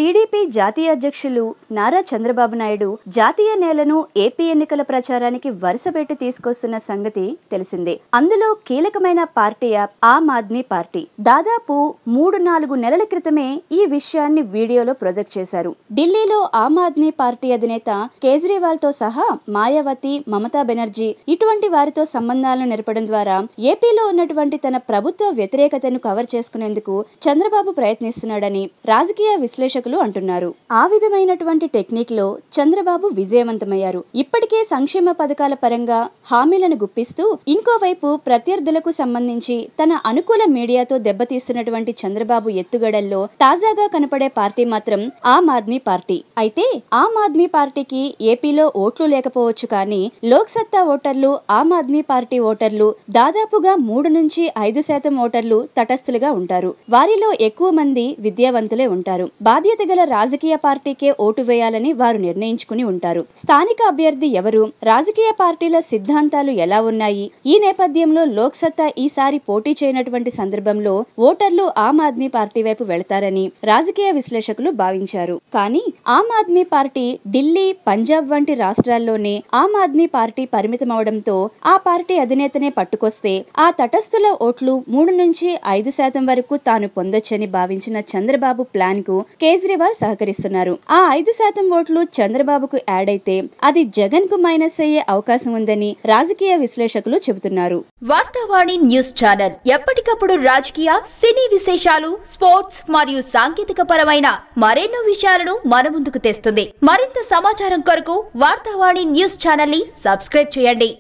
TDP జాతీయ అధ్యక్షులు నారా చంద్రబాబు నాయుడు జాతీయ నేలను ఏపీ ఎన్నికల ప్రచారానికి వరుసపెట్టి తీసుకొస్తున్న సంగతి తెలిసిందే. అందులో కీలకమైన పార్టీ ఆమ్ ఆద్మీ పార్టీ. దాదాపు 3-4 నెలల క్రితమే ఈ విషయాన్ని వీడియోలో ప్రొజెక్ట్ చేశారు. ఢిల్లీలో ఆమ్ ఆద్మీ పార్టీ అధినేత కేజ్రీవాల్ తో సహా మాయావతి, మమతా బెనర్జీ ఇటువంటి వారితో సంబంధాలను నెరపడం ద్వారా ఏపీలో ఉన్నటువంటి తన ప్రభుత్వ వ్యతిరేకతను కవర్ చేసుకునేందుకు చంద్రబాబు ప్రయత్నిస్తున్నాడని రాజకీయ విశ్లేషకులు అంటున్నారు. ఆ విధమైనటువంటి టెక్నిక్ లో చంద్రబాబు విజయవంతమయ్యారు. ఇప్పటికే సంక్షేమ పథకాల పరంగా హామీలను గుప్పిస్తూ ఇంకోవైపు ప్రత్యర్థులకు సంబంధించి తన అనుకూల మీడియాతో దెబ్బతీస్తున్నటువంటి చంద్రబాబు ఎత్తుగడల్లో తాజాగా కనపడే పార్టీ మాత్రం ఆమ్ ఆద్మీ పార్టీ. అయితే ఆమ్ ఆద్మీ పార్టీకి ఏపీలో ఓట్లు లేకపోవచ్చు, కానీ లోక్ సత్తా ఓటర్లు, ఆమ్ ఆద్మీ పార్టీ ఓటర్లు దాదాపుగా 3-5% ఓటర్లు తటస్థులుగా ఉంటారు. వారిలో ఎక్కువ మంది విద్యావంతులే ఉంటారు. బాధ్యత గల రాజకీయ పార్టీకే ఓటు వేయాలని వారు నిర్ణయించుకుని ఉంటారు. స్థానిక అభ్యర్థి ఎవరు, రాజకీయ పార్టీల సిద్ధాంతాలు ఎలా ఉన్నాయి, ఈ నేపథ్యంలో లోక్ సత్తా ఈసారి పోటీ చేయనటువంటి సందర్భంలో ఓటర్లు ఆమ్ ఆద్మీ పార్టీ వైపు వెళతారని రాజకీయ విశ్లేషకులు భావించారు. కానీ ఆమ్ ఆద్మీ పార్టీ ఢిల్లీ, పంజాబ్ వంటి రాష్ట్రాల్లోనే ఆమ్ ఆద్మీ పార్టీ పరిమితమవడంతో ఆ పార్టీ అధినేతనే పట్టుకొస్తే ఆ తటస్థుల ఓట్లు 3-5% వరకు తాను పొందొచ్చని భావించిన చంద్రబాబు ప్లాన్ కు కేజ్రీవాల్ సహకరిస్తున్నారు. ఆ 5% ఓట్లు చంద్రబాబుకు యాడ్ అయితే అది జగన్ కు మైనస్ అయ్యే అవకాశం ఉందని రాజకీయ విశ్లేషకులు చెబుతున్నారు. వార్తావాణి న్యూస్ ఛానల్ ఎప్పటికప్పుడు రాజకీయ, సినీ విశేషాలు, స్పోర్ట్స్ మరియు సాంకేతిక పరమైన మరెన్నో విషయాలను మన ముందుకు తెస్తుంది. మరింత సమాచారం కొరకు వార్తావాణి న్యూస్ ఛానల్ ని సబ్స్క్రైబ్ చేయండి.